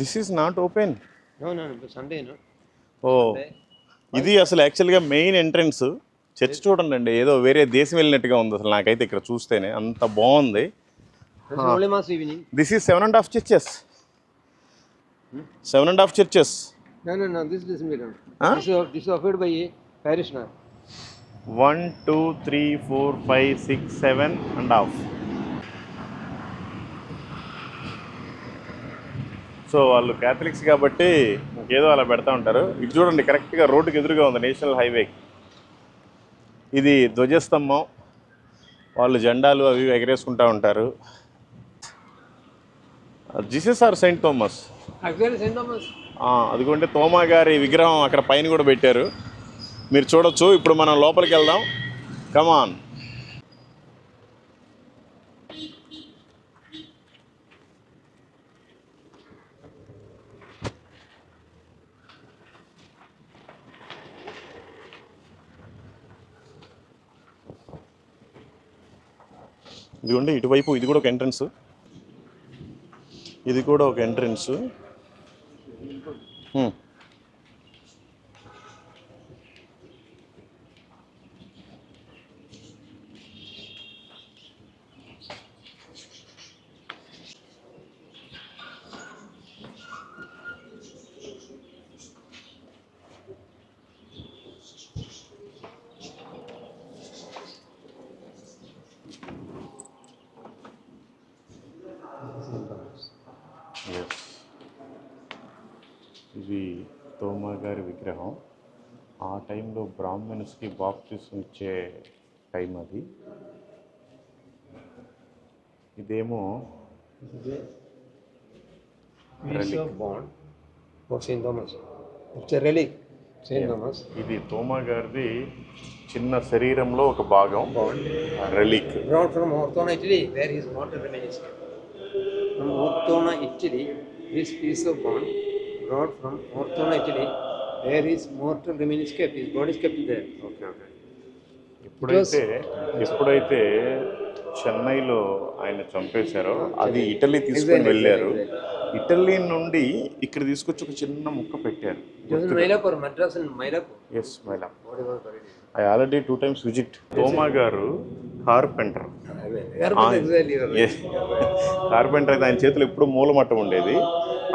This is not open. No, no, no. Sunday, no. ఓ, ఇది అసలు యాక్చువల్గా మెయిన్ ఎంట్రన్స్. చర్చ్ చూడండి అండి, ఏదో వేరే దేశం వెళ్ళినట్టుగా ఉంది అసలు నాకైతే ఇక్కడ చూస్తేనే, అంత బాగుంది. That's only mass evening. This is 7.5 churches. 7.5 churches. No, no, no. This is million. This is offered by a parishioner. 1 2 3 4 5 6 7.5. So వాళ్ళు క్యాథలిక్స్ కాబట్టి ఇంకేదో అలా పెడతా ఉంటారు. ఇటు చూడండి, కరెక్ట్గా రోడ్డుకి ఎదురుగా ఉంది నేషనల్ హైవే. ఇది ధ్వజస్తంభం, వాళ్ళు జెండాలు అవి ఎగరేసుకుంటూ ఉంటారు. Jesus or Saint Thomas? Actually, Saint Thomas. అదిగోండి తోమా గారి విగ్రహం అక్కడ పైన కూడా పెట్టారు, మీరు చూడొచ్చు. ఇప్పుడు మనం లోపలికి వెళ్దాం, కమాన్. ఇదిగోండి ఇటువైపు ఇది కూడా ఒక ఎంట్రన్స్, ఇది కూడా ఒక ఎంట్రన్స్. ఇది తోమా గారి విగ్రహం. ఆ టైంలో బ్రాహ్మణ్స్కి బాప్టిజం ఇచ్చే టైం అది. ఇదేమో Saint Thomas. It's a relic. Saint Thomas. ఇది తోమా గారిది చిన్న శరీరంలో ఒక భాగం, relic. Brought from Ortona, Italy, where his mortal remains kept. From Ortona, Italy, this piece of bone brought from Ortona, Italy, where his mortal remains kept. His body is kept there. Okay okay. ఎప్పుడైతే చెన్నైలో ఆయన చంపేశారో అది Italy తీసుకొని వెళ్ళారు. Italy నుండి ఇక్కడ తీసుకొచ్చి ఒక చిన్న ముక్క పెట్టారు. Mylapore, Madras and Mylapore. Yes, Mylapore. I already 2 times visit. తోమా గారు కార్పెంటర్. కార్పెంటర్ అయితే ఆయన చేతులు ఎప్పుడు మూలమట్టం ఉండేది.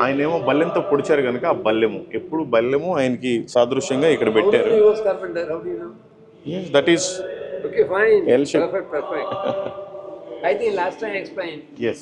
ఆయన ఏమో బల్లెంతో పొడిచారు కనుక ఆ బల్లెము ఎప్పుడు బల్లెము ఆయనకి సాదృశ్యంగా ఇక్కడ పెట్టారు. Yes, that is okay, fine. L shape. Perfect. I think last time I explained. Yes,